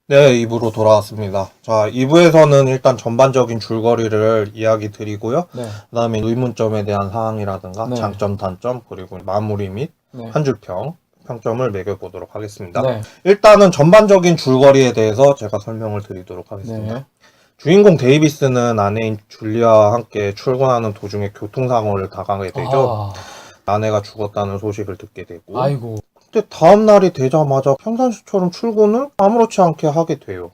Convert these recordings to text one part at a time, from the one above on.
네, 2부로 돌아왔습니다. 자, 2부에서는 일단 전반적인 줄거리를 이야기 드리고요. 네. 그다음에 의문점에 대한 사항이라든가 네. 장점, 단점, 그리고 마무리 및 네. 한 줄 평점을 매겨보도록 하겠습니다. 네. 일단은 전반적인 줄거리에 대해서 제가 설명을 드리도록 하겠습니다. 네. 주인공 데이비스는 아내인 줄리아와 함께 출근하는 도중에 교통사고를 당하게 되죠. 아내가 죽었다는 소식을 듣게 되고 아이고. 근데 다음 날이 되자마자 평상시처럼 출근을 아무렇지 않게 하게 돼요.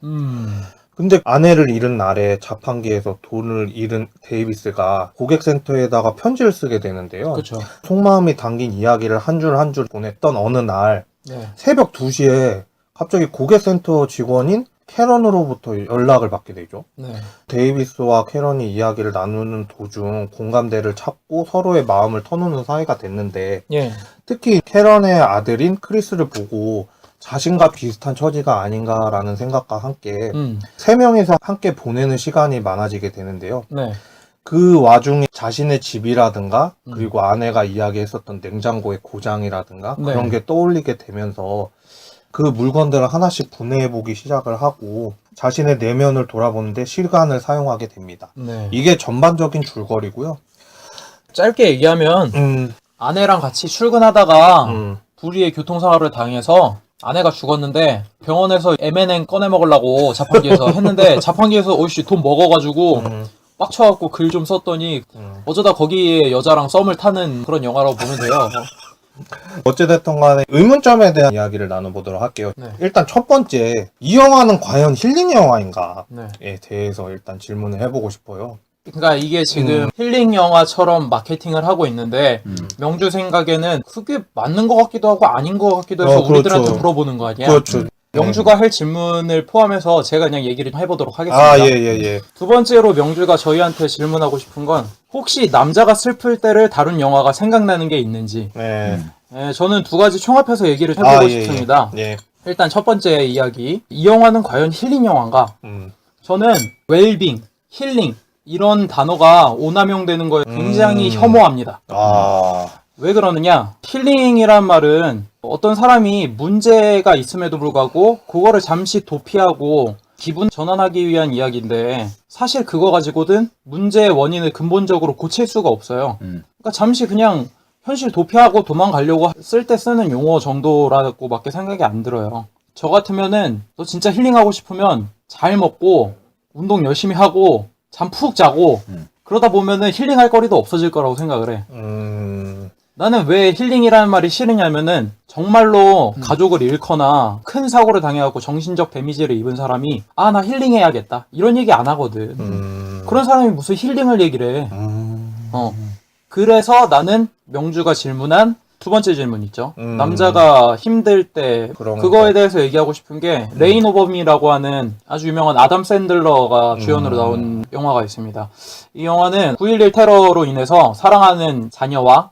근데 아내를 잃은 날에 자판기에서 돈을 잃은 데이비스가 고객센터에다가 편지를 쓰게 되는데요. 그렇죠. 속마음이 담긴 이야기를 한 줄 한 줄 보냈던 어느 날 네. 새벽 2시에 갑자기 고객센터 직원인 캐런으로부터 연락을 받게 되죠. 네. 데이비스와 캐런이 이야기를 나누는 도중 공감대를 찾고 서로의 마음을 터놓는 사이가 됐는데 예. 특히 캐런의 아들인 크리스를 보고 자신과 비슷한 처지가 아닌가라는 생각과 함께 세 명이서 함께 보내는 시간이 많아지게 되는데요. 네. 그 와중에 자신의 집이라든가 그리고 아내가 이야기했었던 냉장고의 고장이라든가 네. 그런 게 떠올리게 되면서 그 물건들을 하나씩 분해해보기 시작을 하고 자신의 내면을 돌아보는데 시간을 사용하게 됩니다. 네. 이게 전반적인 줄거리고요. 짧게 얘기하면 아내랑 같이 출근하다가 불의의 교통사고를 당해서 아내가 죽었는데 병원에서 M&M 꺼내 먹으려고 자판기에서 했는데 자판기에서 어이씨 돈 먹어가지고 빡쳐갖고 글 좀 썼더니 어쩌다 거기에 여자랑 썸을 타는 그런 영화라고 보면 돼요. 어찌됐든 간에 의문점에 대한 이야기를 나눠보도록 할게요. 네. 일단 첫 번째, 이 영화는 과연 힐링 영화인가에 네. 대해서 일단 질문을 해보고 싶어요. 그러니까 이게 지금 힐링 영화처럼 마케팅을 하고 있는데 명주 생각에는 그게 맞는 것 같기도 하고 아닌 것 같기도 해서 그렇죠. 우리들한테 물어보는 거 아니야? 그렇죠. 명주가 할 질문을 포함해서 제가 그냥 얘기를 해보도록 하겠습니다. 아, 예. 두 번째로 명주가 저희한테 질문하고 싶은 건 혹시 남자가 슬플 때를 다룬 영화가 생각나는 게 있는지. 네. 저는 두 가지 총합해서 얘기를 해보고 싶습니다. 예. 일단 첫 번째 이야기. 이 영화는 과연 힐링 영화인가? 저는 웰빙, 힐링 이런 단어가 오남용되는 거에 굉장히 혐오합니다. 왜 그러느냐? 힐링이란 말은 어떤 사람이 문제가 있음에도 불구하고 그거를 잠시 도피하고 기분 전환하기 위한 이야기인데 사실 그거 가지고는 문제의 원인을 근본적으로 고칠 수가 없어요. 그러니까 잠시 그냥 현실 도피하고 도망가려고 쓸 때 쓰는 용어 정도라고밖에 생각이 안 들어요. 저 같으면은 너 진짜 힐링하고 싶으면 잘 먹고 운동 열심히 하고 잠 푹 자고 그러다 보면은 힐링할 거리도 없어질 거라고 생각을 해. 나는 왜 힐링이라는 말이 싫으냐면은 정말로 가족을 잃거나 큰 사고를 당해갖고 정신적 데미지를 입은 사람이 아, 나 힐링해야겠다 이런 얘기 안 하거든. 그런 사람이 무슨 힐링을 얘기를 해. 그래서 나는 명주가 질문한 두 번째 질문 있죠. 남자가 힘들 때 그거에 대해서 얘기하고 싶은 게 레인 오버 미라고 하는 아주 유명한 아담 샌들러가 주연으로 나온 영화가 있습니다. 이 영화는 9.11 테러로 인해서 사랑하는 자녀와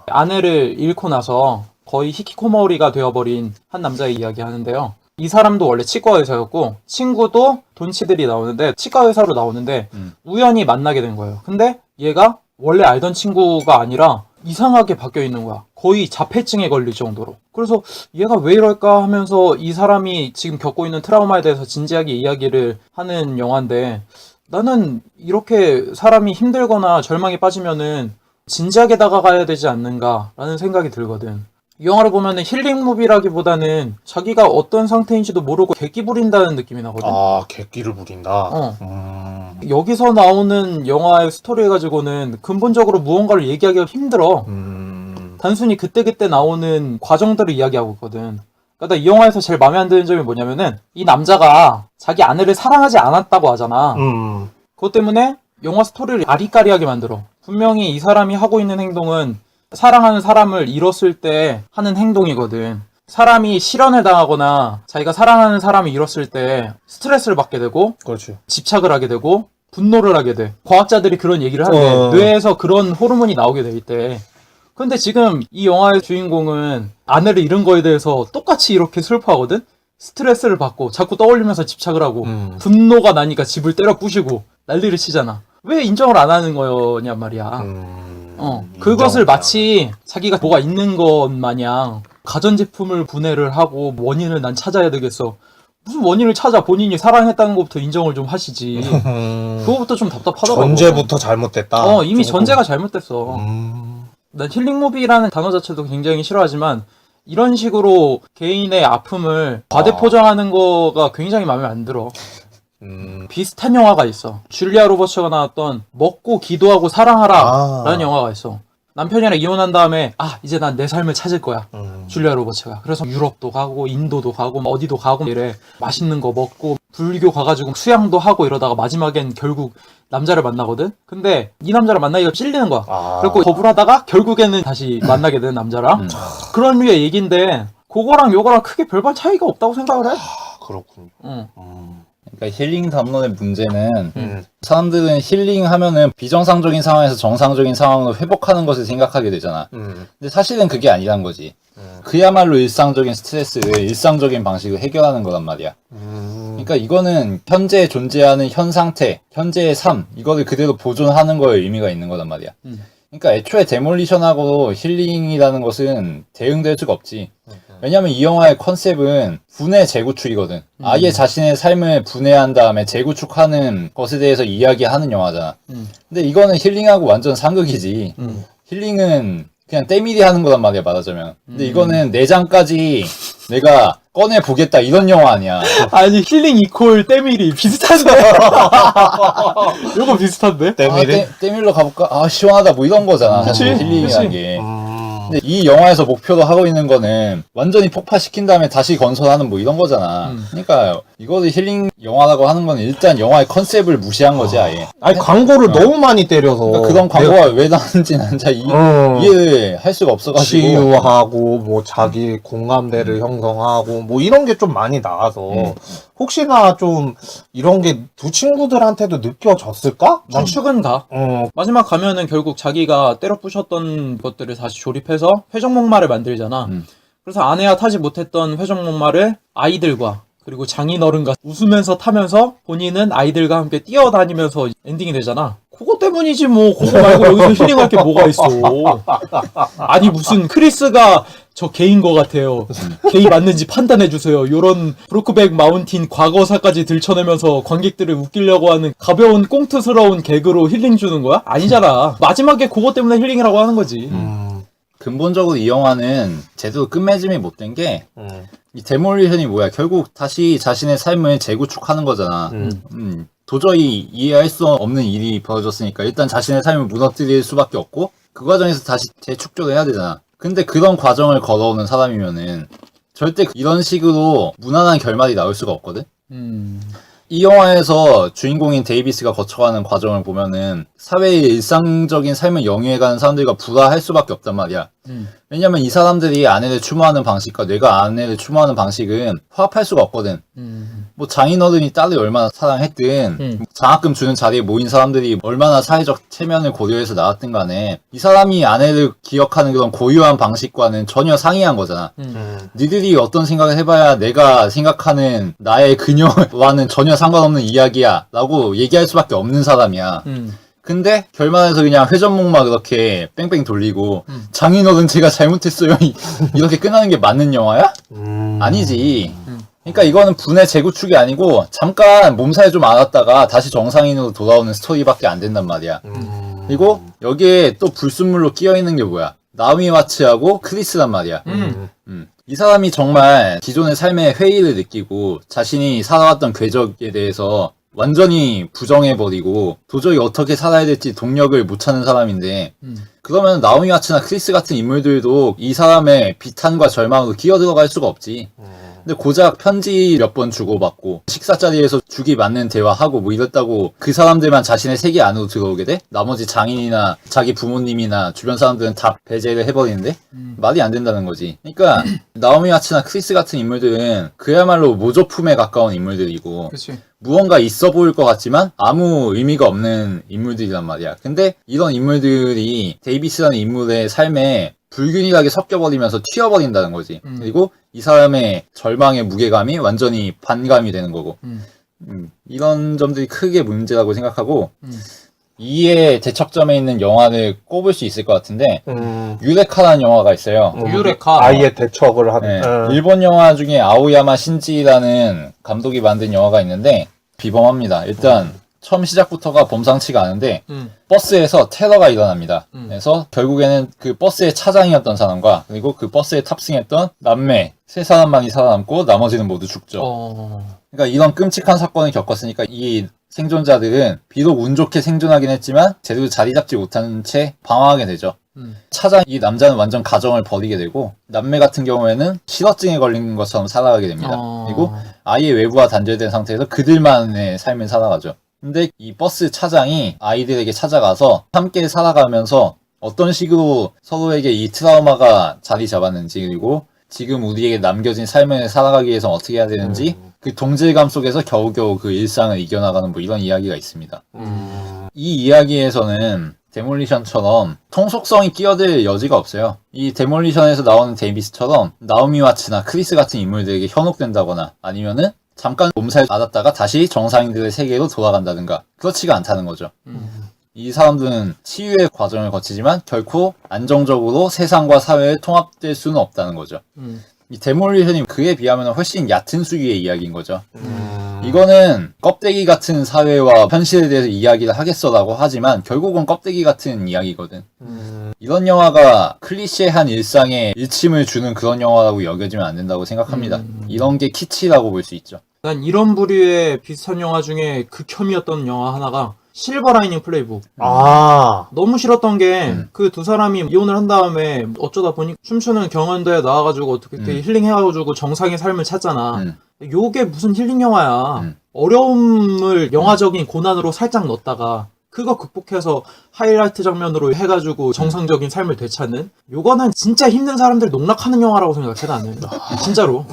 아내를 잃고 나서 거의 히키코모리가 되어버린 한 남자의 이야기 하는데요. 이 사람도 원래 치과 의사였고 친구도 돈치들이 나오는데 치과 의사로 나오는데 우연히 만나게 된 거예요. 근데 얘가 원래 알던 친구가 아니라 이상하게 바뀌어 있는 거야. 거의 자폐증에 걸릴 정도로. 그래서 얘가 왜 이럴까 하면서 이 사람이 지금 겪고 있는 트라우마에 대해서 진지하게 이야기를 하는 영화인데 나는 이렇게 사람이 힘들거나 절망에 빠지면은 진지하게 다가가야 되지 않는가라는 생각이 들거든. 이 영화를 보면은 힐링 무비라기보다는 자기가 어떤 상태인지도 모르고 객기 부린다는 느낌이 나거든. 객기를 부린다. 여기서 나오는 영화의 스토리 가지고는 근본적으로 무언가를 얘기하기가 힘들어. 단순히 그때그때 나오는 과정들을 이야기하고 있거든. 그러니까 이 영화에서 제일 마음에 안 드는 점이 뭐냐면은 이 남자가 자기 아내를 사랑하지 않았다고 하잖아. 그것 때문에 영화 스토리를 아리까리하게 만들어. 분명히 이 사람이 하고 있는 행동은 사랑하는 사람을 잃었을 때 하는 행동이거든. 사람이 실연을 당하거나 자기가 사랑하는 사람을 잃었을 때 스트레스를 받게 되고 그렇지. 집착을 하게 되고 분노를 하게 돼. 과학자들이 그런 얘기를 하는데 뇌에서 그런 호르몬이 나오게 돼 있대. 근데 지금 이 영화의 주인공은 아내를 잃은 거에 대해서 똑같이 이렇게 슬퍼하거든? 스트레스를 받고 자꾸 떠올리면서 집착을 하고 분노가 나니까 집을 때려 부시고 난리를 치잖아. 왜 인정을 안 하는 거냐 말이야. 그것을 마치 자기가 뭐가 있는 것 마냥 가전제품을 분해를 하고 원인을 난 찾아야 되겠어. 무슨 원인을 찾아 본인이 사랑했다는 것부터 인정을 좀 하시지. 그거부터 좀 답답하더라고. 전제부터 잘못됐다. 이미 전제가 잘못됐어. 난 힐링무비라는 단어 자체도 굉장히 싫어하지만 이런 식으로 개인의 아픔을 과대 포장하는 거가 굉장히 마음에 안 들어. 비슷한 영화가 있어. 줄리아 로버츠가 나왔던 먹고 기도하고 사랑하라 라는 영화가 있어. 남편이랑 이혼한 다음에 이제 난 내 삶을 찾을 거야. 줄리아 로버츠가. 그래서 유럽도 가고 인도도 가고 어디도 가고 이래. 맛있는 거 먹고 불교 가가지고 수양도 하고 이러다가 마지막엔 결국 남자를 만나거든? 근데 이 남자를 만나기가 찔리는 거야. 그래서 거부하다가 결국에는 다시 만나게 되는 남자랑. 그런 류의 얘기인데 그거랑 요거랑 크게 별반 차이가 없다고 생각을 해. 그렇군요. 그러니까 힐링 담론의 문제는 사람들은 힐링 하면은 비정상적인 상황에서 정상적인 상황으로 회복하는 것을 생각하게 되잖아. 근데 사실은 그게 아니란 거지. 그야말로 일상적인 스트레스를 일상적인 방식으로 해결하는 거란 말이야. 그러니까 이거는 현재 존재하는 현 상태, 현재의 삶, 이거를 그대로 보존하는 거에 의미가 있는 거란 말이야. 그러니까 애초에 데몰리션하고 힐링이라는 것은 대응될 수가 없지. 왜냐면 이 영화의 컨셉은 분해 재구축이거든. 아예 자신의 삶을 분해한 다음에 재구축하는 것에 대해서 이야기하는 영화잖아. 근데 이거는 힐링하고 완전 상극이지. 힐링은 그냥 때밀이 하는 거란 말이야, 말하자면. 근데 이거는 내장까지 내가 꺼내 보겠다 이런 영화 아니야. 아니 힐링 이퀄 때밀이 비슷한데? 요거 비슷한데? 때밀이? 때밀러 가볼까? 시원하다 뭐 이런 거잖아. 그치? 사실 힐링이라는 게. 근데 이 영화에서 목표로 하고 있는 거는 완전히 폭파시킨 다음에 다시 건설하는 뭐 이런 거잖아. 그러니까 이거를 힐링 영화라고 하는 건 일단 영화의 컨셉을 무시한 거지 아예. 아니 광고를 너무 많이 때려서 그러니까 그런 광고가 왜 나왔는지 난 잘 이해를 할 수가 없어가지고. 치유하고 뭐 자기 공감대를 형성하고 뭐 이런 게 좀 많이 나와서 혹시나 좀 이런 게 두 친구들한테도 느껴졌을까? 추측은 가. 마지막 가면은 결국 자기가 때려 부셨던 것들을 다시 조립해서 회전목마를 만들잖아. 그래서 아내와 타지 못했던 회전목마를 아이들과 그리고 장인어른과 웃으면서 타면서 본인은 아이들과 함께 뛰어다니면서 엔딩이 되잖아. 그거 때문이지 뭐. 그거 말고 여기서 힐링할 게 뭐가 있어. 아니 무슨 크리스가 저 게인 것 같아요. 게이 맞는지 판단해주세요. 요런 브로크백 마운틴 과거사까지 들춰내면서 관객들을 웃기려고 하는 가벼운 꽁트스러운 개그로 힐링 주는 거야? 아니잖아. 마지막에 그거 때문에 힐링이라고 하는 거지. 근본적으로 이 영화는 제대로 끝맺음이 못 된 게 이 데몰리션이 뭐야? 결국 다시 자신의 삶을 재구축하는 거잖아. 도저히 이해할 수 없는 일이 벌어졌으니까 일단 자신의 삶을 무너뜨릴 수밖에 없고 그 과정에서 다시 재축조를 해야 되잖아. 근데 그런 과정을 걸어오는 사람이면은 절대 이런 식으로 무난한 결말이 나올 수가 없거든? 이 영화에서 주인공인 데이비스가 거쳐가는 과정을 보면은 사회의 일상적인 삶을 영위해가는 사람들과 불화할 수밖에 없단 말이야. 왜냐면 이 사람들이 아내를 추모하는 방식과 내가 아내를 추모하는 방식은 화합할 수가 없거든. 뭐 장인어른이 딸을 얼마나 사랑했든 장학금 주는 자리에 모인 사람들이 얼마나 사회적 체면을 고려해서 나왔든 간에 이 사람이 아내를 기억하는 그런 고유한 방식과는 전혀 상이한 거잖아. 니들이 어떤 생각을 해봐야 내가 생각하는 나의 그녀와는 전혀 상관없는 이야기야 라고 얘기할 수밖에 없는 사람이야. 근데 결말에서 그냥 회전목마 그렇게 뺑뺑 돌리고 장인어른 제가 잘못했어요 이렇게 끝나는 게 맞는 영화야? 아니지. 그러니까 이거는 분해 재구축이 아니고 잠깐 몸살 좀 앓았다가 다시 정상인으로 돌아오는 스토리밖에 안 된단 말이야. 그리고 여기에 또 불순물로 끼어있는 게 뭐야? 나오미 와츠하고 크리스란 말이야. 이 사람이 정말 기존의 삶의 회의를 느끼고 자신이 살아왔던 궤적에 대해서 완전히 부정해버리고 도저히 어떻게 살아야 될지 동력을 못 찾는 사람인데 그러면 나오미 와츠나 크리스 같은 인물들도 이 사람의 비탄과 절망으로 기어들어갈 수가 없지. 근데 고작 편지 몇 번 주고받고 식사 자리에서 죽이 맞는 대화하고 뭐 이랬다고 그 사람들만 자신의 세계 안으로 들어오게 돼? 나머지 장인이나 자기 부모님이나 주변 사람들은 다 배제를 해버리는데? 말이 안 된다는 거지. 그러니까 나오미 와츠나 크리스 같은 인물들은 그야말로 모조품에 가까운 인물들이고 그치. 무언가 있어 보일 것 같지만 아무 의미가 없는 인물들이란 말이야. 근데 이런 인물들이 데이비스라는 인물의 삶에 불균일하게 섞여버리면서 튀어버린다는 거지. 그리고 이 사람의 절망의 무게감이 완전히 반감이 되는 거고. 이런 점들이 크게 문제라고 생각하고 2의 대척점에 있는 영화를 꼽을 수 있을 것 같은데 유레카라는 영화가 있어요. 유레카. 아이의 대척을 하는. 네. 일본 영화 중에 아오야마 신지라는 감독이 만든 영화가 있는데 비범합니다. 일단 처음 시작부터가 범상치가 않은데 버스에서 테러가 일어납니다. 그래서 결국에는 그 버스의 차장이었던 사람과 그리고 그 버스에 탑승했던 남매 세 사람만이 살아남고 나머지는 모두 죽죠. 그러니까 이런 끔찍한 사건을 겪었으니까 이 생존자들은 비록 운 좋게 생존하긴 했지만 제대로 자리 잡지 못한 채 방황하게 되죠. 차장 이 남자는 완전 가정을 버리게 되고 남매 같은 경우에는 실어증에 걸린 것처럼 살아가게 됩니다. 그리고 아이의 외부와 단절된 상태에서 그들만의 삶을 살아가죠. 근데 이 버스 차장이 아이들에게 찾아가서 함께 살아가면서 어떤 식으로 서로에게 이 트라우마가 자리 잡았는지 그리고 지금 우리에게 남겨진 삶을 살아가기 위해서 어떻게 해야 되는지 그 동질감 속에서 겨우겨우 그 일상을 이겨나가는 뭐 이런 이야기가 있습니다. 이 이야기에서는 데몰리션처럼 통속성이 끼어들 여지가 없어요. 이 데몰리션에서 나오는 데이비스처럼 나오미 와츠나 크리스 같은 인물들에게 현혹된다거나 아니면은 잠깐 몸살 앓았다가 다시 정상인들의 세계로 돌아간다든가 그렇지가 않다는 거죠. 이 사람들은 치유의 과정을 거치지만 결코 안정적으로 세상과 사회에 통합될 수는 없다는 거죠. 이 데몰리션이 그에 비하면 훨씬 얕은 수위의 이야기인 거죠. 이거는 껍데기 같은 사회와 현실에 대해서 이야기를 하겠어라고 하지만 결국은 껍데기 같은 이야기거든. 이런 영화가 클리셰한 일상에 일침을 주는 그런 영화라고 여겨지면 안 된다고 생각합니다. 이런 게 키치라고 볼 수 있죠. 난 이런 부류의 비슷한 영화 중에 극혐이었던 영화 하나가 실버 라이닝 플레이북. 너무 싫었던 게 그 두 사람이 이혼을 한 다음에 어쩌다 보니 춤추는 경연대회 나와가지고 어떻게 힐링해가지고 정상의 삶을 찾잖아. 요게 무슨 힐링 영화야. 어려움을 영화적인 고난으로 살짝 넣었다가 그거 극복해서 하이라이트 장면으로 해가지고 정상적인 삶을 되찾는 요거는 진짜 힘든 사람들 농락하는 영화라고 생각해 나는. 진짜로.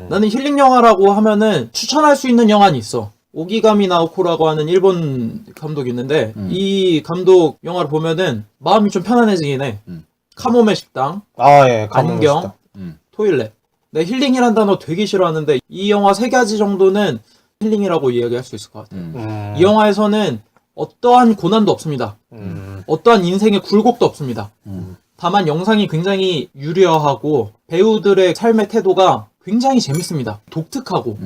나는 힐링 영화라고 하면은 추천할 수 있는 영화는 있어. 오기가미 나오코라고 하는 일본 감독이 있는데 이 감독 영화를 보면은 마음이 좀 편안해지긴 해. 카모메 식당, 예, 안경, 토일렛. 내 힐링이란 단어 되게 싫어하는데 이 영화 3가지 정도는 힐링이라고 이야기할 수 있을 것 같아요. 이 영화에서는 어떠한 고난도 없습니다. 어떠한 인생의 굴곡도 없습니다. 다만 영상이 굉장히 유려하고 배우들의 삶의 태도가 굉장히 재밌습니다. 독특하고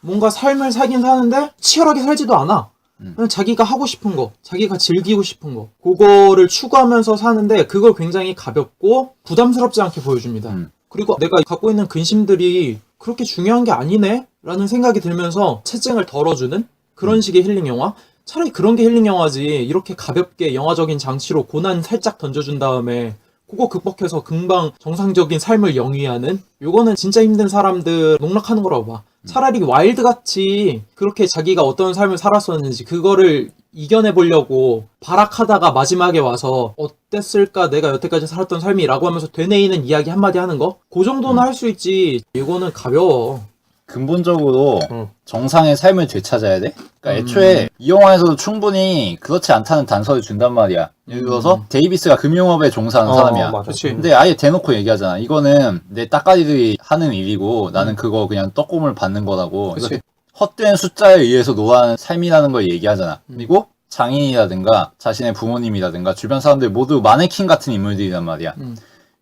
뭔가 삶을 살긴 사는데 치열하게 살지도 않아. 그냥 자기가 하고 싶은 거, 자기가 즐기고 싶은 거 그거를 추구하면서 사는데 그걸 굉장히 가볍고 부담스럽지 않게 보여줍니다. 그리고 내가 갖고 있는 근심들이 그렇게 중요한 게 아니네? 라는 생각이 들면서 체증을 덜어주는 그런 식의 힐링 영화? 차라리 그런 게 힐링 영화지 이렇게 가볍게 영화적인 장치로 고난 살짝 던져준 다음에 그거 극복해서 금방 정상적인 삶을 영위하는 요거는 진짜 힘든 사람들 농락하는 거라고 봐. 차라리 와일드같이 그렇게 자기가 어떤 삶을 살았었는지 그거를 이겨내보려고 발악하다가 마지막에 와서 어땠을까 내가 여태까지 살았던 삶이라고 하면서 되뇌이는 이야기 한마디 하는 거? 그 정도는 할 수 있지. 이거는 가벼워. 근본적으로 정상의 삶을 되찾아야 돼? 그러니까 애초에 이 영화에서도 충분히 그렇지 않다는 단서를 준단 말이야. 예를 들어서 데이비스가 금융업에 종사하는 사람이야. 그치. 근데 아예 대놓고 얘기하잖아. 이거는 내 따까리들이 하는 일이고 나는 그거 그냥 떡고물 받는 거라고. 그치. 헛된 숫자에 의해서 노란 삶이라는 걸 얘기하잖아. 그리고 장인이라든가 자신의 부모님이라든가 주변 사람들 모두 마네킹 같은 인물들이란 말이야.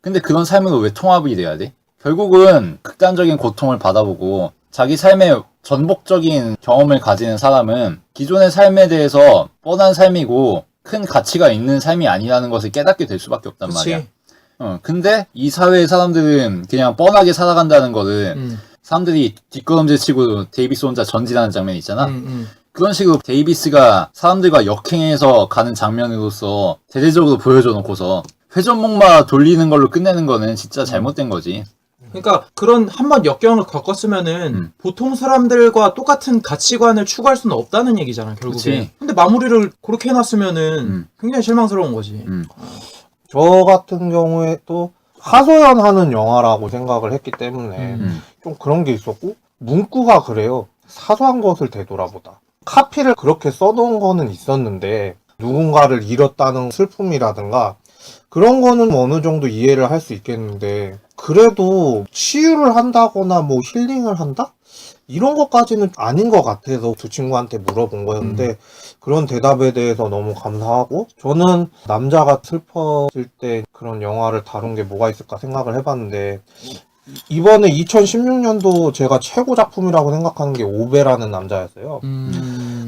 근데 그런 삶으로 왜 통합이 돼야 돼? 결국은 극단적인 고통을 받아보고 자기 삶의 전복적인 경험을 가지는 사람은 기존의 삶에 대해서 뻔한 삶이고 큰 가치가 있는 삶이 아니라는 것을 깨닫게 될 수밖에 없단 말이야. 근데 이 사회의 사람들은 그냥 뻔하게 살아간다는 거를 사람들이 뒷걸음질 치고 데이비스 혼자 전진하는 장면이 있잖아. 그런 식으로 데이비스가 사람들과 역행해서 가는 장면으로서 대대적으로 보여줘 놓고서 회전목마 돌리는 걸로 끝내는 거는 진짜 잘못된 거지. 그러니까 그런 한번 역경을 겪었으면은 보통 사람들과 똑같은 가치관을 추구할 수는 없다는 얘기잖아 결국에. 그치. 근데 마무리를 그렇게 해놨으면은 굉장히 실망스러운 거지. 저 같은 경우에 또 하소연하는 영화라고 생각을 했기 때문에 좀 그런 게 있었고 문구가 그래요. 사소한 것을 되돌아보다. 카피를 그렇게 써놓은 거는 있었는데 누군가를 잃었다는 슬픔이라든가 그런 거는 어느 정도 이해를 할 수 있겠는데 그래도 치유를 한다거나 뭐 힐링을 한다? 이런 것까지는 아닌 것 같아서 두 친구한테 물어본 거였는데 그런 대답에 대해서 너무 감사하고 저는 남자가 슬퍼질 때 그런 영화를 다룬 게 뭐가 있을까 생각을 해봤는데 이번에 2016년도 제가 최고 작품이라고 생각하는 게 오베라는 남자였어요.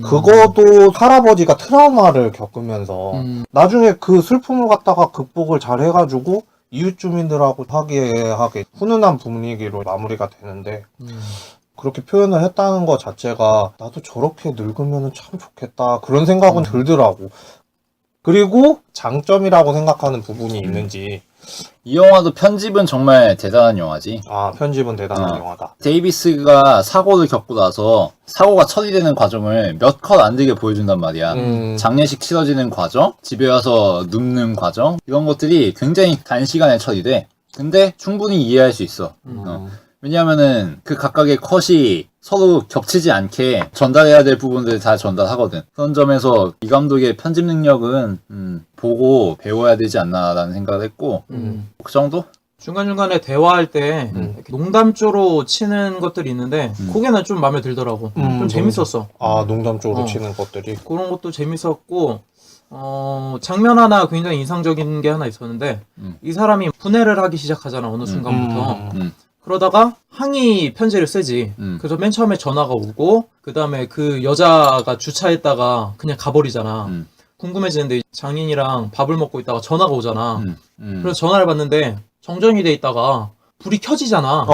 그것도 할아버지가 트라우마를 겪으면서 나중에 그 슬픔을 갖다가 극복을 잘 해가지고 이웃 주민들하고 화기애애하게 훈훈한 분위기로 마무리가 되는데 그렇게 표현을 했다는 것 자체가 나도 저렇게 늙으면 참 좋겠다 그런 생각은 들더라고. 그리고 장점이라고 생각하는 부분이 있는지 이 영화도 편집은 정말 대단한 영화지. 편집은 대단한 영화다. 데이비스가 사고를 겪고 나서 사고가 처리되는 과정을 몇 컷 안 되게 보여준단 말이야. 장례식 치러지는 과정, 집에 와서 눕는 과정 이런 것들이 굉장히 단시간에 처리돼. 근데 충분히 이해할 수 있어. 왜냐하면은 그 각각의 컷이 서로 겹치지 않게 전달해야 될 부분들을 다 전달하거든. 그런 점에서 이 감독의 편집 능력은 보고 배워야 되지 않나라는 생각을 했고 그 정도? 중간중간에 대화할 때 이렇게 농담조로 치는 것들이 있는데 그게는 좀 마음에 들더라고. 좀 재밌었어. 농담 쪽으로 치는 것들이 그런 것도 재밌었고 장면 하나 굉장히 인상적인 게 하나 있었는데 이 사람이 분해를 하기 시작하잖아 어느 순간부터. 그러다가 항의 편지를 쓰지. 그래서 맨 처음에 전화가 오고 그 다음에 그 여자가 주차했다가 그냥 가버리잖아. 궁금해지는데 장인이랑 밥을 먹고 있다가 전화가 오잖아. 그래서 전화를 받는데 정전이 돼 있다가 불이 켜지잖아.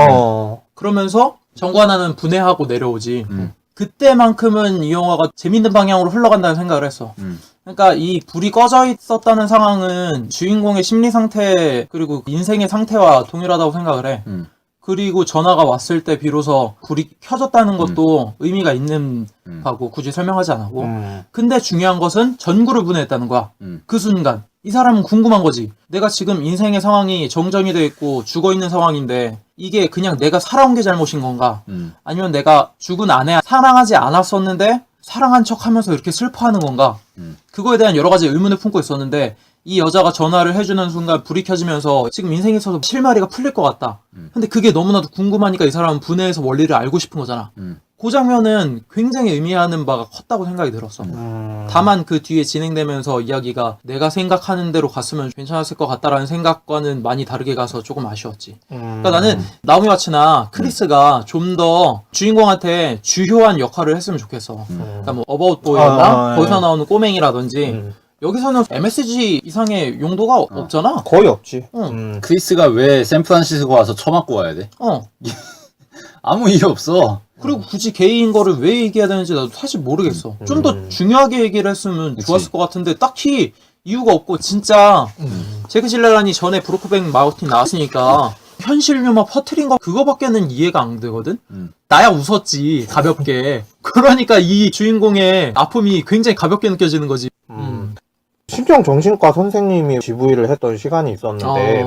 그러면서 정관하는 분해하고 내려오지. 그때만큼은 이 영화가 재밌는 방향으로 흘러간다는 생각을 했어. 그러니까 이 불이 꺼져 있었다는 상황은 주인공의 심리 상태 그리고 인생의 상태와 동일하다고 생각을 해. 그리고 전화가 왔을 때 비로소 불이 켜졌다는 것도 의미가 있는 거고 굳이 설명하지 않고 근데 중요한 것은 전구를 분해했다는 거야. 그 순간 이 사람은 궁금한 거지. 내가 지금 인생의 상황이 정전이 돼 있고 죽어 있는 상황인데 이게 그냥 내가 살아온 게 잘못인 건가? 아니면 내가 죽은 아내 사랑하지 않았었는데 사랑한 척 하면서 이렇게 슬퍼하는 건가? 그거에 대한 여러 가지 의문을 품고 있었는데 이 여자가 전화를 해주는 순간 불이 켜지면서 지금 인생에 있어서 실마리가 풀릴 것 같다. 근데 그게 너무나도 궁금하니까 이 사람은 분해해서 원리를 알고 싶은 거잖아. 그 장면은 굉장히 의미하는 바가 컸다고 생각이 들었어. 다만 그 뒤에 진행되면서 이야기가 내가 생각하는 대로 갔으면 괜찮았을 것 같다라는 생각과는 많이 다르게 가서 조금 아쉬웠지. 그러니까 나는 나오미 와츠나 크리스가 좀 더 주인공한테 주요한 역할을 했으면 좋겠어. 그러니까 뭐 어바웃 보이였나? 거기서 나오는 꼬맹이라든지 여기서는 MSG 이상의 용도가 없잖아. 거의 없지. 크리스가 왜 샌프란시스코 와서 처맞고 와야 돼? 아무 이유 없어. 그리고 굳이 게이인 거를 왜 얘기해야 되는지 나도 사실 모르겠어. 좀 더 중요하게 얘기를 했으면 좋았을 것 같은데 딱히 이유가 없고 진짜 제크 질레란이 전에 브로크백 마우틴 나왔으니까 현실 유머 퍼트린 거 그거밖에는 이해가 안 되거든? 나야 웃었지 가볍게. 그러니까 이 주인공의 아픔이 굉장히 가볍게 느껴지는 거지. 심정정신과 선생님이 GV를 했던 시간이 있었는데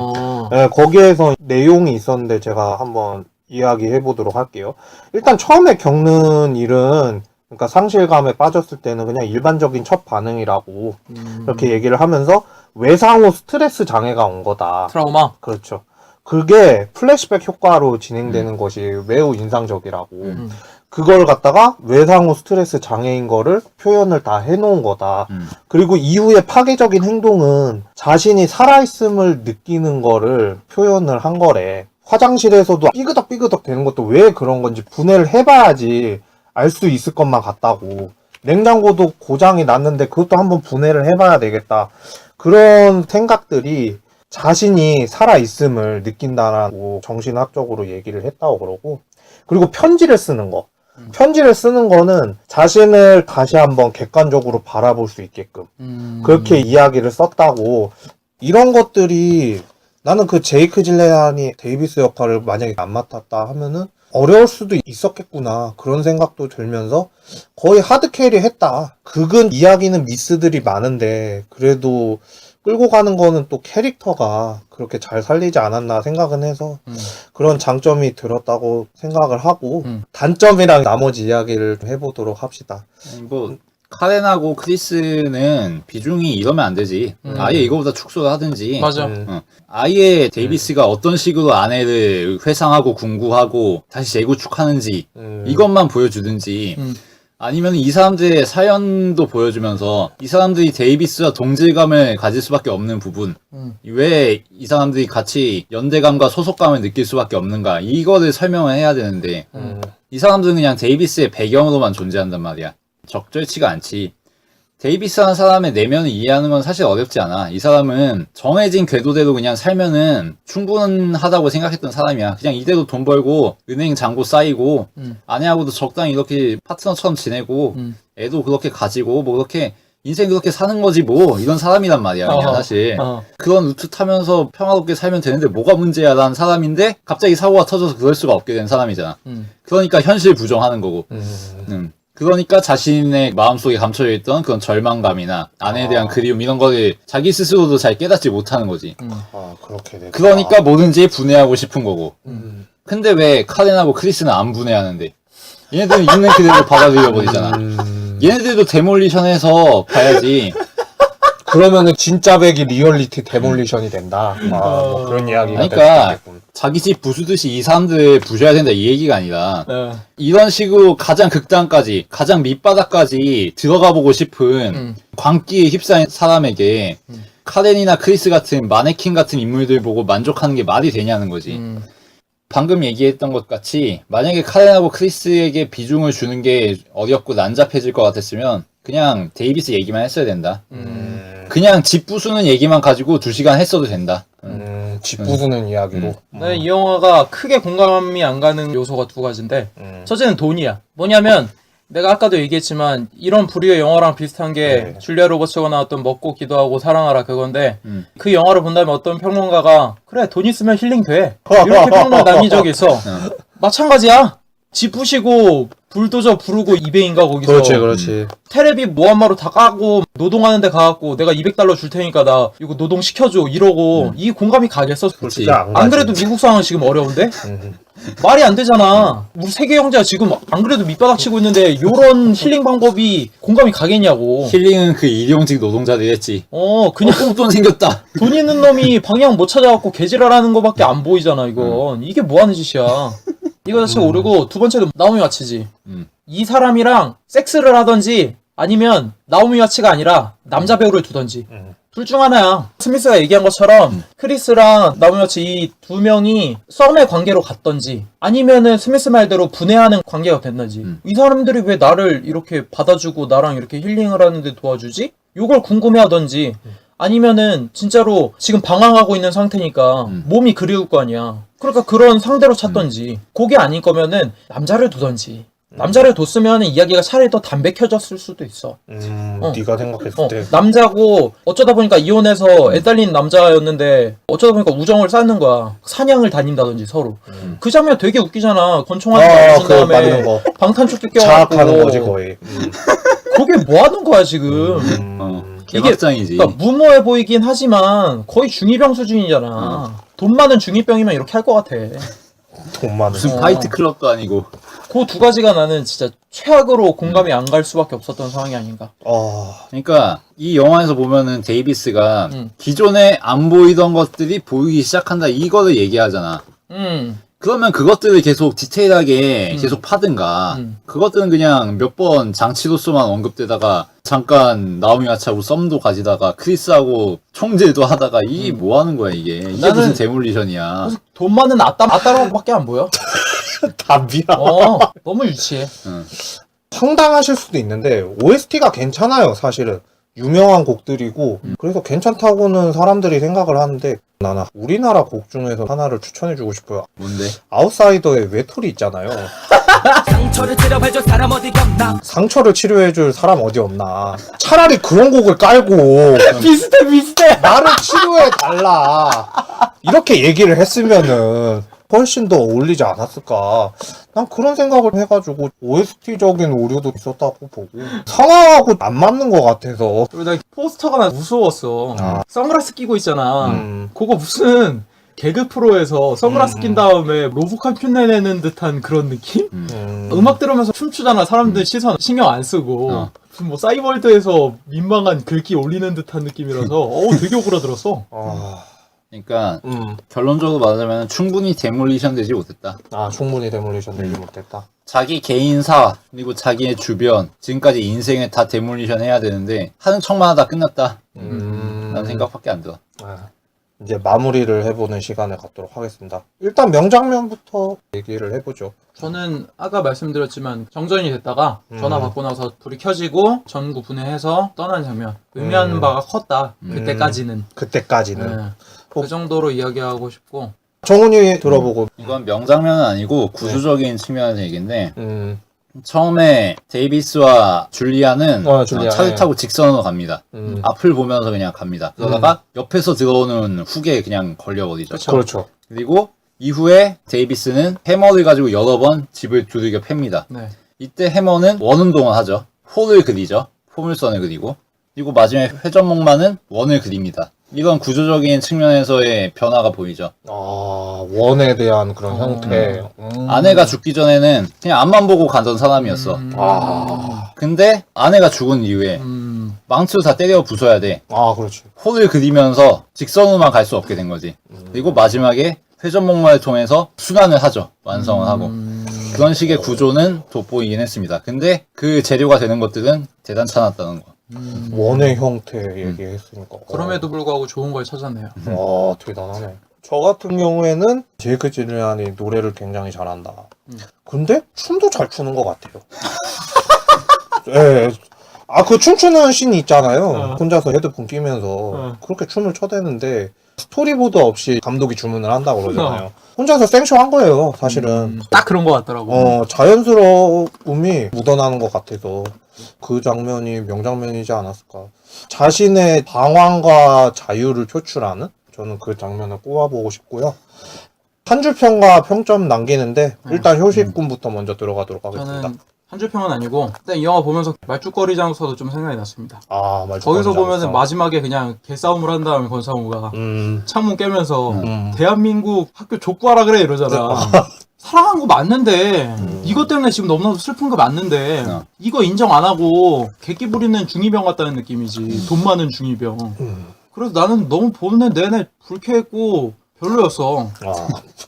거기에서 내용이 있었는데 제가 한번 이야기해 보도록 할게요. 일단 처음에 겪는 일은 그러니까 상실감에 빠졌을 때는 그냥 일반적인 첫 반응이라고 이렇게 얘기를 하면서 외상 후 스트레스 장애가 온 거다. 트라우마? 그렇죠. 그게 플래시백 효과로 진행되는 것이 매우 인상적이라고. 그걸 갖다가 외상 후 스트레스 장애인 거를 표현을 다 해놓은 거다. 그리고 이후에 파괴적인 행동은 자신이 살아있음을 느끼는 거를 표현을 한 거래. 화장실에서도 삐그덕삐그덕 되는 것도 왜 그런 건지 분해를 해봐야지 알 수 있을 것만 같다고. 냉장고도 고장이 났는데 그것도 한번 분해를 해봐야 되겠다. 그런 생각들이 자신이 살아있음을 느낀다라고 정신학적으로 얘기를 했다고 그러고. 그리고 편지를 쓰는 거. 편지를 쓰는 거는 자신을 다시 한번 객관적으로 바라볼 수 있게끔 그렇게 이야기를 썼다고. 이런 것들이 나는 그 제이크 질레안이 데이비스 역할을 만약에 안 맡았다 하면은 어려울 수도 있었겠구나 그런 생각도 들면서 거의 하드캐리 했다. 극은 이야기는 미스들이 많은데 그래도 끌고 가는 거는 또 캐릭터가 그렇게 잘 살리지 않았나 생각은 해서 그런 장점이 들었다고 생각을 하고 단점이랑 나머지 이야기를 좀 해보도록 합시다. 뭐 카렌하고 크리스는 비중이 이러면 안 되지. 아예 이거보다 축소를 하든지. 맞아. 아예 데이비스가 어떤 식으로 아내를 회상하고 궁구하고 다시 재구축하는지 이것만 보여주든지 아니면 이 사람들의 사연도 보여주면서 이 사람들이 데이비스와 동질감을 가질 수밖에 없는 부분 왜 이 사람들이 같이 연대감과 소속감을 느낄 수밖에 없는가 이거를 설명을 해야 되는데 이 사람들은 그냥 데이비스의 배경으로만 존재한단 말이야. 적절치가 않지. 데이비스라는 사람의 내면을 이해하는 건 사실 어렵지 않아. 이 사람은 정해진 궤도대로 그냥 살면은 충분하다고 생각했던 사람이야. 그냥 이대로 돈 벌고 은행 잔고 쌓이고 아내하고도 적당히 이렇게 파트너처럼 지내고 애도 그렇게 가지고 뭐 그렇게 인생 그렇게 사는 거지 뭐 이런 사람이란 말이야 그냥 사실. 그런 루트 타면서 평화롭게 살면 되는데 뭐가 문제야 라는 사람인데 갑자기 사고가 터져서 그럴 수가 없게 된 사람이잖아. 그러니까 현실 부정하는 거고. 그러니까 자신의 마음속에 감춰져 있던 그런 절망감이나 아내에 대한 그리움 이런 거를 자기 스스로도 잘 깨닫지 못하는 거지. 그렇게 돼. 그러니까 뭐든지 분해하고 싶은 거고. 근데 왜 카렌하고 크리스는 안 분해하는데? 얘네들은 있는 그대로 받아들여 버리잖아. 얘네들도 데몰리션해서 봐야지. 그러면은 진짜 백이 리얼리티 데몰리션이 된다. 뭐 그런 이야기가 될 그러니까 수도 있겠군. 자기 집 부수듯이 이 사람들 부셔야 된다 이 얘기가 아니라 이런 식으로 가장 극단까지 가장 밑바닥까지 들어가 보고 싶은 광기에 휩싸인 사람에게 카렌이나 크리스 같은 마네킹 같은 인물들 보고 만족하는 게 말이 되냐는 거지. 방금 얘기했던 것 같이 만약에 카렌하고 크리스에게 비중을 주는 게 어렵고 난잡해질 것 같았으면 그냥 데이비스 얘기만 했어야 된다. 그냥 집 부수는 얘기만 가지고 2시간 했어도 된다. 집 부수는 이야기로. 네, 이 영화가 크게 공감이 안 가는 요소가 2가지인데 첫째는 돈이야. 뭐냐면 내가 아까도 얘기했지만 이런 부류의 영화랑 비슷한 게 줄리아 로버츠가 나왔던 먹고 기도하고 사랑하라 그건데 그 영화를 본다면 어떤 평론가가 그래 돈 있으면 힐링 돼 이렇게 평론 남긴 적이 있어. 마찬가지야. 집 부시고 불도저 부르고 200인가 거기서 그렇지. 테레비 모함마로 다 까고 노동하는데 가갖고 내가 $200 줄 테니까 나 이거 노동 시켜줘 이러고 이 공감이 가겠어? 그렇지. 안 그래도 미국 상황 지금 어려운데? 말이 안 되잖아. 우리 세계 형제가 지금 안 그래도 밑바닥 치고 있는데 요런 힐링 방법이 공감이 가겠냐고. 힐링은 그 일용직 노동자들이 했지. 그냥 똥돈 생겼다. 돈 있는 놈이 방향 못 찾아갖고 개지랄하는 거밖에 안 보이잖아 이건. 이게 뭐하는 짓이야. 이거 자체가 오르고 두 번째도 나오미 와치지. 이 사람이랑 섹스를 하던지 아니면 나오미 와치가 아니라 남자 배우를 두던지 둘 중 하나야. 스미스가 얘기한 것처럼 크리스랑 나오미 와치 이 2명이 썸의 관계로 갔던지 아니면은 스미스 말대로 분해하는 관계가 됐는지 이 사람들이 왜 나를 이렇게 받아주고 나랑 이렇게 힐링을 하는데 도와주지? 요걸 궁금해하던지 아니면은 진짜로 지금 방황하고 있는 상태니까 몸이 그리울 거 아니야. 그러니까 그런 상대로 찾던지 그게 아닌 거면은 남자를 두던지 남자를 뒀으면 이야기가 차라리 더 담백해졌을 수도 있어. 네가 생각했을 때 남자고 어쩌다 보니까 이혼해서 애 딸린 남자였는데 어쩌다 보니까 우정을 쌓는 거야. 사냥을 다닌다든지 서로. 그 장면 되게 웃기잖아. 권총 하나 던진 다음에 방탄축도 껴갖고 자학하는 거지 거의. 그게 뭐 하는 거야 지금. 개막장이지. 그러니까 무모해 보이긴 하지만 거의 중2병 수준이잖아. 돈 많은 중2병이면 이렇게 할 것 같아. 돈 많은. 무슨 파이트 클럽도 아니고. 그 2가지가 나는 진짜 최악으로 공감이 안 갈 수밖에 없었던 상황이 아닌가. 그러니까 이 영화에서 보면은 데이비스가 기존에 안 보이던 것들이 보이기 시작한다 이거를 얘기하잖아. 그러면 그것들을 계속 디테일하게 계속 파든가 그것들은 그냥 몇 번 장치로서만 언급되다가 잠깐 나오미 와치하고 썸도 가지다가 크리스하고 총질도 하다가 이게 뭐 하는 거야 이게 무슨 데몰리션이야. 돈 많은 아따라고밖에 안 보여. 답이야. 너무 유치해. 황당하실 수도 있는데 OST가 괜찮아요 사실은. 유명한 곡들이고 그래서 괜찮다고는 사람들이 생각을 하는데 나는 우리나라 곡 중에서 하나를 추천해주고 싶어요. 뭔데? 아웃사이더의 외톨이 있잖아요. 상처를 치료해줄 사람 어디 없나? 상처를 치료해줄 사람 어디 없나. 차라리 그런 곡을 깔고 비슷해. 나를 치료해달라 이렇게 얘기를 했으면은 훨씬 더 어울리지 않았을까. 난 그런 생각을 해가지고 OST적인 오류도 있었다고 보고 상황하고 안 맞는 것 같아서. 그리고 나 포스터가 나 무서웠어. 선글라스 끼고 있잖아. 그거 무슨 개그 프로에서 선글라스 낀 다음에 로봇한 흉내내는 듯한 그런 느낌? 음악 들으면서 춤추잖아. 사람들 시선 신경 안 쓰고. 무슨 뭐 싸이월드에서 민망한 글귀 올리는 듯한 느낌이라서 되게 오그라들었어. 그러니까 결론적으로 말하자면 충분히 데몰리션 되지 못했다. 충분히 데몰리션 되지 못했다. 자기 개인사 그리고 자기의 주변 지금까지 인생에 다 데몰리션 해야 되는데 하는 척만 하다 끝났다. 라는 생각밖에 안 들어. 이제 마무리를 해보는 시간을 갖도록 하겠습니다. 일단 명장면부터 얘기를 해보죠. 저는 아까 말씀드렸지만 정전이 됐다가 전화 받고 나서 불이 켜지고 전구 분해해서 떠나는 장면 의미하는 바가 컸다. 그때까지는. 그때까지는. 네. 그 정도로 이야기하고 싶고. 정훈이 들어보고. 이건 명장면은 아니고 구조적인 측면에서 얘기인데 처음에 데이비스와 줄리아는 차를 타고 직선으로 갑니다. 앞을 보면서 그냥 갑니다. 그러다가 옆에서 들어오는 훅에 그냥 걸려버리죠. 그렇죠. 그리고 이후에 데이비스는 해머를 가지고 여러 번 집을 두들겨 팹니다. 네. 이때 해머는 원운동을 하죠. 홀을 그리죠. 포물선을 그리고. 그리고 마지막에 회전목마는 원을 그립니다. 이건 구조적인 측면에서의 변화가 보이죠. 원에 대한 그런 형태. 아내가 죽기 전에는 그냥 앞만 보고 가던 사람이었어. 근데 아내가 죽은 이후에 망치로 다 때려 부숴야 돼. 그렇지. 홀을 그리면서 직선으로만 갈 수 없게 된 거지. 그리고 마지막에 회전목마를 통해서 순환을 하죠. 완성을 하고. 그런 식의 구조는 돋보이긴 했습니다. 근데 그 재료가 되는 것들은 대단찮았다는 거. 원의 형태 얘기했으니까. 그럼에도 불구하고 좋은 걸 찾았네요. 대단하네. 저 같은 경우에는 제이크 질리안이 노래를 굉장히 잘한다. 근데 춤도 잘 추는 것 같아요. 예. 그 춤추는 씬이 있잖아요. 혼자서 헤드폰 끼면서 그렇게 춤을 춰대는데 스토리보드 없이 감독이 주문을 한다고 그러잖아요. 혼자서 생쇼 한 거예요, 사실은. 딱 그런 것 같더라고. 자연스러움이 묻어나는 것 같아서 그 장면이 명장면이지 않았을까. 자신의 방황과 자유를 표출하는, 저는 그 장면을 꼽아보고 싶고요. 한 줄 평과 평점 남기는데 일단 효식군부터 먼저 들어가도록 하겠습니다. 저는 한 줄 평은 아니고 일단 이 영화 보면서 말죽거리 장소도 좀 생각이 났습니다. 장소. 거기서 보면은 마지막에 그냥 개싸움을 한 다음에 권상우가 창문 깨면서 대한민국 학교 족구하라 그래 이러잖아. 사랑한 거 맞는데 이것 때문에 지금 너무나도 슬픈 거 맞는데 이거 인정 안 하고 객기 부리는 중이병 같다는 느낌이지. 돈 많은 중이병. 그래서 나는 너무 보는 내내 불쾌했고 별로였어.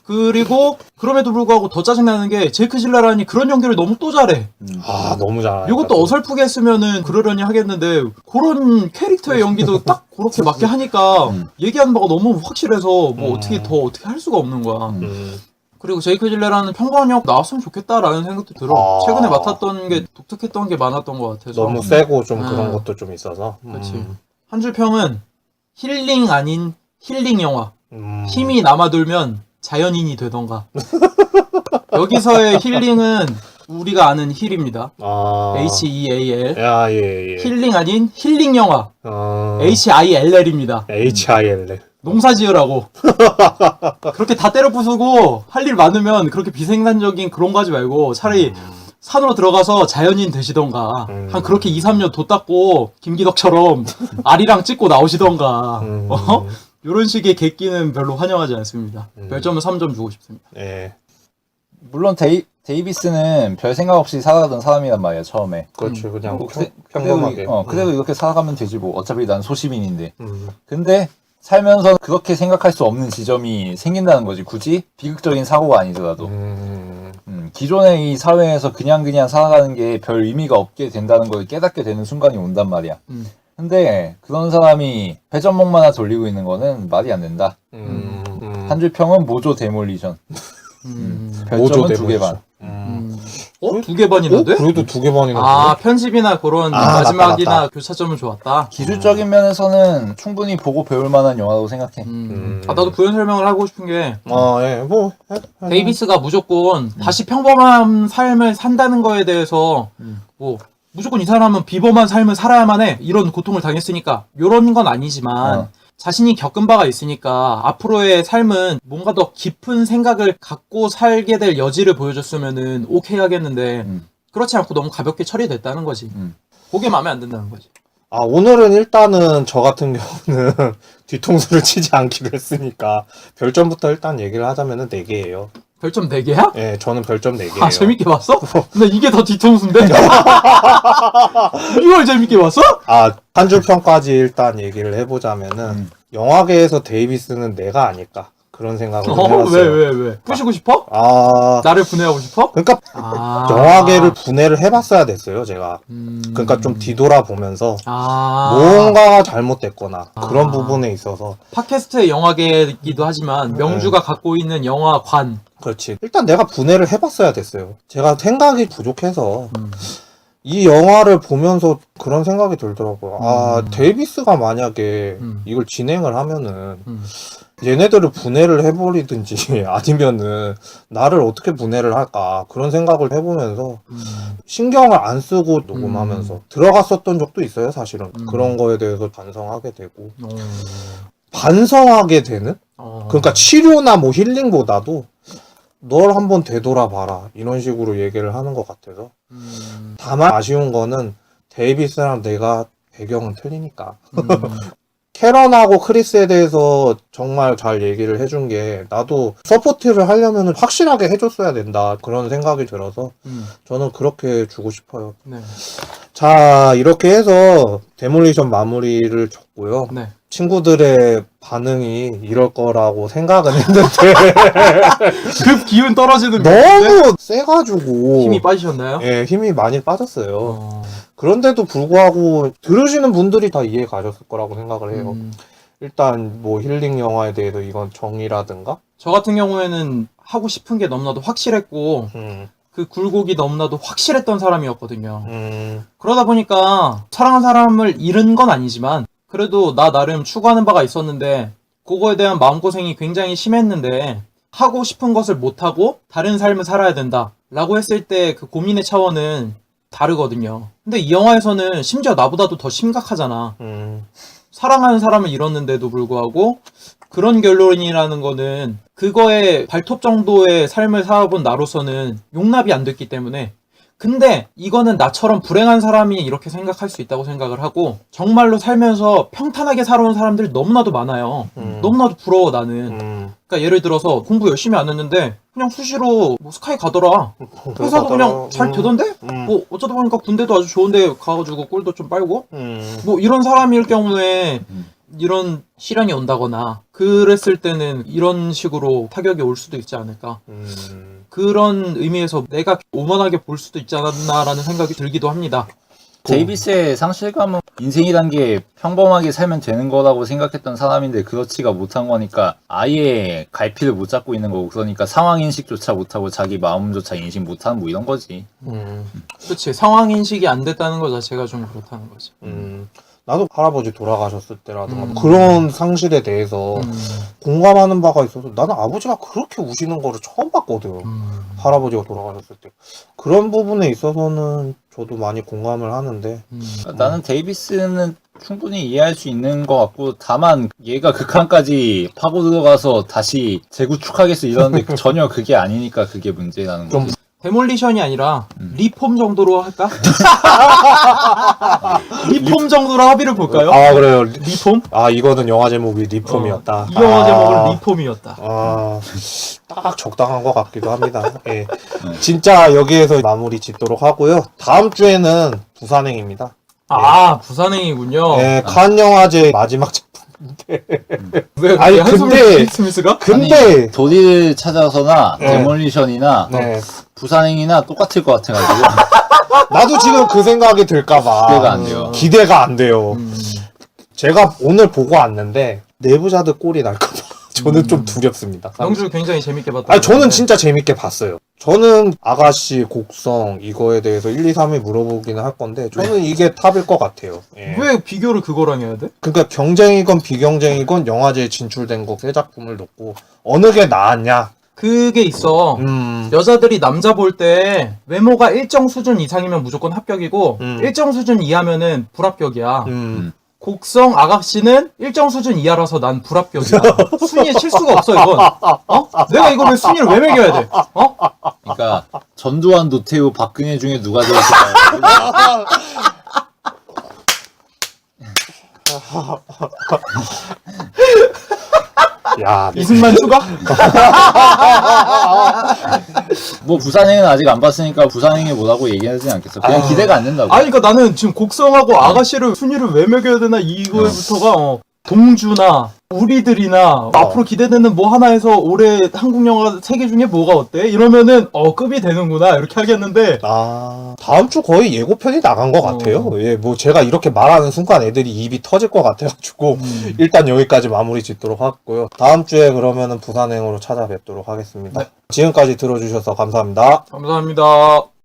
그리고 그럼에도 불구하고 더 짜증나는 게 제이크 질레란이 그런 연기를 너무 또 잘해. 너무 잘해. 이것도 어설프게 했으면은 그러려니 하겠는데 그런 캐릭터의 연기도 딱 그렇게 맞게 하니까 얘기하는 바가 너무 확실해서 뭐 어떻게 할 수가 없는 거야. 그리고 제이크 질레란은 평범역 나왔으면 좋겠다라는 생각도 들어. 최근에 맡았던 게 독특했던 게 많았던 것 같아서. 너무 세고 좀 그런 것도 좀 있어서. 그렇지. 한 줄 평은 힐링 아닌 힐링 영화. 힘이 남아돌면 자연인이 되던가. 여기서의 힐링은 우리가 아는 힐입니다. HEAL. 예. 힐링 아닌 힐링 영화. HILL입니다. HIL. 농사 지으라고. 그렇게 다 때려 부수고 할 일 많으면 그렇게 비생산적인 그런 거 하지 말고 차라리 산으로 들어가서 자연인 되시던가. 한 그렇게 2, 3년 도 닦고 김기덕처럼 아리랑 찍고 나오시던가. 이런 식의 객기는 별로 환영하지 않습니다. 별점은 3점 주고 싶습니다. 예. 물론 데이비스는 별 생각 없이 살아가던 사람이란 말이야 처음에. 그렇지. 그냥 평범하게. 그대로 이렇게 살아가면 되지 뭐. 어차피 난 소시민인데. 근데 살면서 그렇게 생각할 수 없는 지점이 생긴다는 거지. 굳이 비극적인 사고가 아니더라도. 기존의 이 사회에서 그냥 살아가는 게 별 의미가 없게 된다는 걸 깨닫게 되는 순간이 온단 말이야. 근데 그런 사람이 회전목만 하나 돌리고 있는 거는 말이 안 된다. 한 줄 평은 모조 데몰리션. 별점은 2개 반. 2개 반이나 돼? 그래도 2개 반이나 돼? 편집이나 그런 마지막이나 맞다. 교차점은 좋았다. 기술적인 면에서는 충분히 보고 배울 만한 영화라고 생각해. 나도 부연 설명을 하고 싶은 게 데이비스가 무조건 다시 평범한 삶을 산다는 거에 대해서 뭐 무조건 이 사람은 비범한 삶을 살아야만 해. 이런 고통을 당했으니까. 이런 건 아니지만 자신이 겪은 바가 있으니까 앞으로의 삶은 뭔가 더 깊은 생각을 갖고 살게 될 여지를 보여줬으면은 오케이 하겠는데 그렇지 않고 너무 가볍게 처리됐다는 거지. 그게 마음에 안 든다는 거지. 오늘은 일단은 저 같은 경우는 뒤통수를 치지 않기로 했으니까 별점부터 일단 얘기를 하자면은 4개예요. 별점 4개야? 예, 저는 별점 4개예요. 아, 재밌게 봤어? 근데 이게 더 뒤통수인데? 이걸 재밌게 봤어? 아, 한 줄 평까지 일단 얘기를 해보자면은 영화계에서 데이비스는 내가 아닐까 그런 생각을 해봤어요. 왜? 부시고 싶어? 아, 나를 분해하고 싶어? 그러니까 아. 영화계를 분해를 해봤어야 됐어요, 제가. 그러니까 좀 뒤돌아보면서 아. 뭔가가 잘못됐거나 그런 부분에 있어서. 팟캐스트의 영화계이기도 하지만 명주가 갖고 있는 영화관. 그렇지. 일단 내가 분해를 해봤어야 됐어요. 제가 생각이 부족해서 이 영화를 보면서 그런 생각이 들더라고요. 아, 데이비스가 만약에 이걸 진행을 하면은 얘네들을 분해를 해버리든지 아니면은 나를 어떻게 분해를 할까 그런 생각을 해보면서 신경을 안 쓰고 녹음하면서 들어갔었던 적도 있어요, 사실은. 그런 거에 대해서 반성하게 되고 반성하게 되는? 그러니까 치료나 뭐 힐링보다도 널 한번 되돌아봐라 이런 식으로 얘기를 하는 것 같아서. 다만 아쉬운 거는 데이비스랑 내가 배경은 틀리니까. 캐런하고 크리스에 대해서 정말 잘 얘기를 해준 게 나도 서포트를 하려면 확실하게 해줬어야 된다 그런 생각이 들어서 저는 그렇게 주고 싶어요. 네. 자, 이렇게 해서 데몰리션 마무리를 줬고요. 네. 친구들의 반응이 이럴 거라고 생각은 했는데 급 기운 떨어지는 너무 세가지고 힘이 빠지셨나요? 예, 힘이 많이 빠졌어요. 그런데도 불구하고 들으시는 분들이 다 이해 가셨을 거라고 생각을 해요. 일단 뭐 힐링 영화에 대해서 이건 정의라든가 저 같은 경우에는 하고 싶은 게 너무나도 확실했고 그 굴곡이 너무나도 확실했던 사람이었거든요. 그러다 보니까 사랑하는 사람을 잃은 건 아니지만 그래도 나 나름 추구하는 바가 있었는데 그거에 대한 마음고생이 굉장히 심했는데 하고 싶은 것을 못하고 다른 삶을 살아야 된다 라고 했을 때 그 고민의 차원은 다르거든요. 근데 이 영화에서는 심지어 나보다도 더 심각하잖아. 사랑하는 사람을 잃었는데도 불구하고 그런 결론이라는 거는 그거에 발톱 정도의 삶을 살아본 나로서는 용납이 안 됐기 때문에 근데 이거는 나처럼 불행한 사람이 이렇게 생각할 수 있다고 생각을 하고 정말로 살면서 평탄하게 살아온 사람들이 너무나도 많아요. 너무나도 부러워 나는. 그러니까 예를 들어서 공부 열심히 안 했는데 그냥 수시로 뭐 스카이 가더라. 회사도 그냥 잘 되던데? 뭐 어쩌다 보니까 군대도 아주 좋은데 가가지고 꿀도 좀 빨고 뭐 이런 사람일 경우에 이런 시련이 온다거나 그랬을 때는 이런 식으로 타격이 올 수도 있지 않을까. 그런 의미에서 내가 오만하게 볼 수도 있지 않았나라는 생각이 들기도 합니다. 데이비스의 상실감은 인생이란 게 평범하게 살면 되는 거라고 생각했던 사람인데 그렇지가 못한 거니까 아예 갈피를 못 잡고 있는 거고 그러니까 상황 인식조차 못하고 자기 마음조차 인식 못하는 뭐 이런 거지. 그렇지. 상황 인식이 안 됐다는 거 자체가 좀 그렇다는 거지. 나도 할아버지 돌아가셨을 때라든가 그런 상실에 대해서 공감하는 바가 있어서 나는 아버지가 그렇게 우시는 거를 처음 봤거든. 할아버지가 돌아가셨을 때. 그런 부분에 있어서는 저도 많이 공감을 하는데 나는 데이비스는 충분히 이해할 수 있는 것 같고 다만 얘가 극한까지 파고 들어가서 다시 재구축하겠어 이러는데 전혀 그게 아니니까 그게 문제라는 거지. 데몰리션이 아니라 리폼 정도로 할까? 리폼 정도로 합의를 볼까요? 아, 그래요. 리폼? 아, 이거는 영화 제목이 리폼이었다. 이 영화 제목은 리폼이었다. 아, 딱 적당한 것 같기도 합니다. 예. 진짜 여기에서 마무리 짓도록 하고요. 다음 주에는 부산행입니다. 아, 부산행이군요. 예, 칸 영화제 마지막 작품인데. 왜 아니, 한숨을 근데- 쉬- 스미스가? 근데 도리를 찾아서나 네. 데몰리션이나 네. 부산행이나 똑같을 것 같아가지고 나도 지금 그 생각이 들까봐 기대가 안 돼요. 기대가 안 돼요. 제가 오늘 보고 왔는데 내부자들 꼴이 날까봐 저는 좀 두렵습니다. 영주 굉장히 재밌게 봤다. 아니, 저는 진짜 재밌게 봤어요. 저는 아가씨, 곡성 이거에 대해서 1, 2, 3위 물어보기는 할 건데 저는 이게 탑일 것 같아요. 예. 왜 비교를 그거랑 해야 돼? 그러니까 경쟁이건 비경쟁이건 영화제에 진출된 거 세 작품을 놓고 어느 게 나았냐? 그게 있어. 여자들이 남자 볼 때 외모가 일정 수준 이상이면 무조건 합격이고 일정 수준 이하면은 불합격이야. 곡성 아가씨는 일정 수준 이하라서 난 불합격이야. 순위에 칠 수가 없어 이건. 어? 내가 이걸 왜 순위를 왜 매겨야 돼? 어? 그러니까 전두환, 노태우, 박근혜 중에 누가 들었을까요? 야, 이승만 추가? 뭐 부산행은 아직 안 봤으니까 부산행이 뭐라고 얘기하지 않겠어. 그냥 기대가 안 된다고. 아니 그러니까 나는 지금 곡성하고 아가씨를 순위를 왜 매겨야 되나 이거부터가 동주나 우리들이나 앞으로 기대되는 뭐 하나에서 올해 한국 영화 3개 중에 뭐가 어때? 이러면은 급이 되는구나 이렇게 하겠는데 다음 주 거의 예고편이 나간 것 같아요. 예, 뭐 제가 이렇게 말하는 순간 애들이 입이 터질 것 같아가지고 일단 여기까지 마무리 짓도록 하고요. 다음 주에 그러면은 부산행으로 찾아뵙도록 하겠습니다. 네. 지금까지 들어주셔서 감사합니다. 감사합니다.